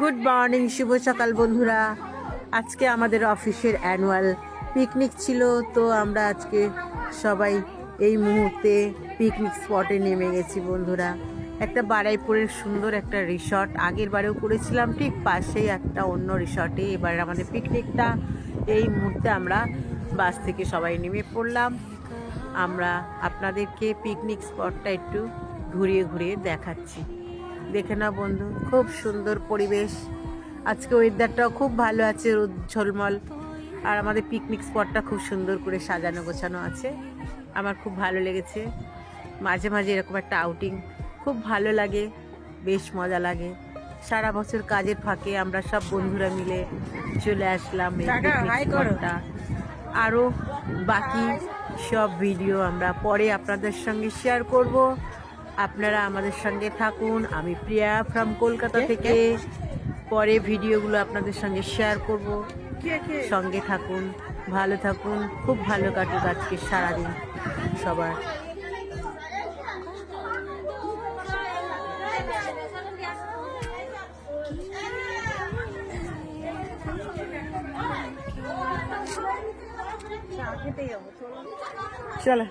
Good morning, শুভ সকাল বন্ধুরা। আজকে আমাদের অফিসের অ্যানুয়াল পিকনিক ছিল, তো আমরা আজকে সবাই এই মুহূর্তে পিকনিক স্পটে নেমে গেছি বন্ধুরা। একটা বারাইপুরের সুন্দর একটা রিসর্ট, আগের বারেও করেছিলাম ঠিক পাশেই একটা অন্য রিসর্টে। এবার আমাদের পিকনিকটা এই মুহূর্তে আমরা বাস থেকে সবাই নেমে পড়লাম। আমরা আপনাদেরকে পিকনিক স্পটটা একটু ঘুরিয়ে ঘুরিয়ে দেখাচ্ছি। দেখে না বন্ধু, খুব সুন্দর পরিবেশ। আজকে ওয়েদারটাও খুব ভালো আছে, রোদ ঝলমল। আর আমাদের পিকনিক স্পটটা খুব সুন্দর করে সাজানো গোছানো আছে। আমার খুব ভালো লেগেছে। মাঝে মাঝে এরকম একটা আউটিং খুব ভালো লাগে, বেশ মজা লাগে। সারা বছর কাজের ফাঁকে আমরা সব বন্ধুরা মিলে চলে আসলাম এই পিকনিক স্পটটা। আরও বাকি সব ভিডিও আমরা পরে আপনাদের সঙ্গে শেয়ার করব। আপনারা আমাদের সঙ্গে থাকুন। আমি প্রিয়া ফ্রম কলকাতা থেকে পরে ভিডিওগুলো আপনাদের সঙ্গে শেয়ার করব। সঙ্গে থাকুন, ভালো থাকুন, খুব ভালো কাটুক আজকে সারাদিন সবার। চলো।